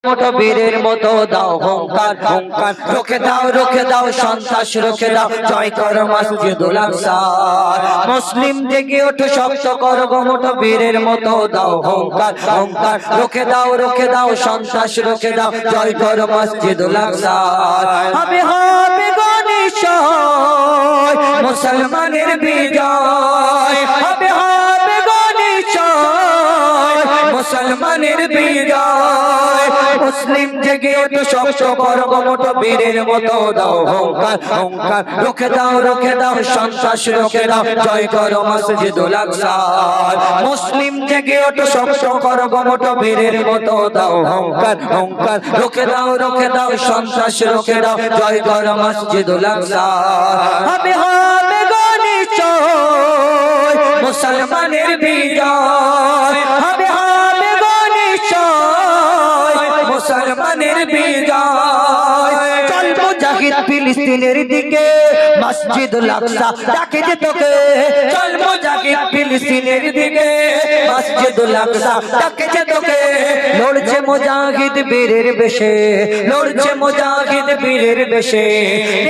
মোটো বীরের মতো দাও হুঙ্কার হুঙ্কার রুখে দাও সন্ত্রাস রুখে দাও জয় করো মসজিদুল আকসা মুসলিম জেগে ওঠো শক্ত করো মোটো বীরের মতো দাও হুঙ্কার হুঙ্কার রুখে দাও সন্ত্রাস রুখে দাও জয় করো মসজিদুল আকসা হবে হবে গনিশয় মুসলমানের বিজয় হবে হবে গনিশয় মুসলমানের বিজয় মুসলিম জেগে ওঠো শক্ত করো মোটো বীরের মতো দাও হুঙ্কার হুঙ্কার রুখে দাও সন্ত্রাস রুখে দাও জয় করো মসজিদুল আকসা মুসলিম জেগে ওঠো শক্ত করো মোটো বীরের মতো দাও হুঙ্কার হুঙ্কার রুখে দাও সন্ত্রাস রুখে দাও জয় করো মসজিদুল আকসা হবে হবে গনিশয় মুসলমানের বিজয় হবে হবে গনিশয় মুসলমানের বিজয় চল মুজাহিদ ফিলিস্তিনের দিকে মসজিদুল আকসা ডাকে যে তোকে চল মুজাহিদ ফিলিস্তিনের দিকে মসজিদুল আকসা ডাকে যে তোকে লড়ছে মুজাহিদ বীরের বেশে লড়ছে মুজাহিদ বীরের বেশে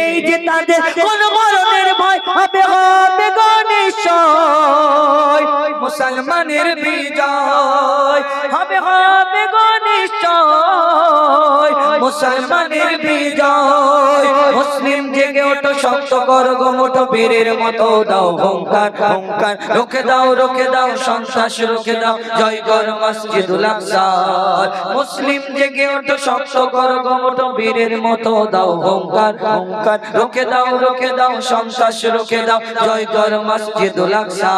এই যে তাদের কোন মরণের ভয় হবে হবে গনিশয় মুসলমানের বিজয় হবে হবে গনিশয় মুসলমানের বিজয় মুসলিম জেগে ওঠো শক্ত করো মোটো বীরের মতো দাও হুঙ্কার হুঙ্কার রুখে দাও সন্ত্রাস রুখে দাও জয় করো মসজিদুল আকসা মুসলিম জেগে ওঠো শক্ত করো মোটো বীরের মতো দাও হুঙ্কার হুঙ্কার রুখে দাও সন্ত্রাস রুখে দাও জয় করো মসজিদুল আকসা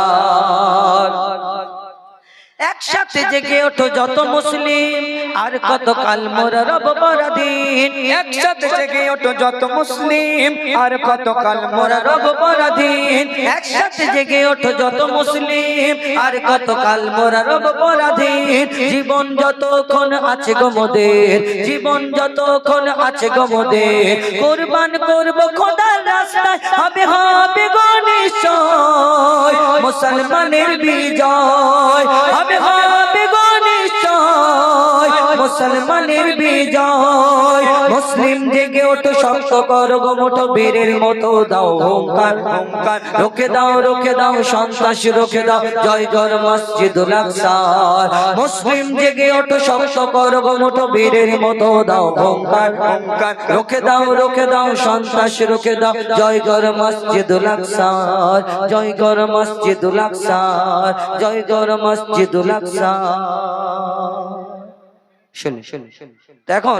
একসাথে জেগে ওঠো যত মুসলিম আর কত কাল মোরা রব পরাধীন একসাথে জেগে ওঠো যত মুসলিম আর কত কাল মোরা রব পরাধীন একসাথে জেগে ওঠো যত মুসলিম আর কত কাল মোরা রব পরাধীন জীবন যতক্ষণ আছে গো মোদের জীবন যতক্ষণ আছে গো মোদের কুরবান করব খোদার রাস্তায় হবে হবে গনিশয় মুসলমানের বিজয় হবে হবে গনিশয় মুসলমানের বিজয় মুসলিম জেগে ওঠো শক্ত করো মোটো বীরের মতো দাও হুঙ্কার হুঙ্কার রুখে দাও সন্ত্রাস রুখে দাও জয় করো মসজিদুল আকসা মুসলিম জেগে ওঠো শক্ত করো মোটো বীরের মতো দাও হুঙ্কার হুঙ্কার রুখে দাও সন্ত্রাস রুখে দাও জয় করো মসজিদুল আকসা জয় করো মসজিদুল আকসা জয় করো মসজিদুল আকসা শুনুন দেখো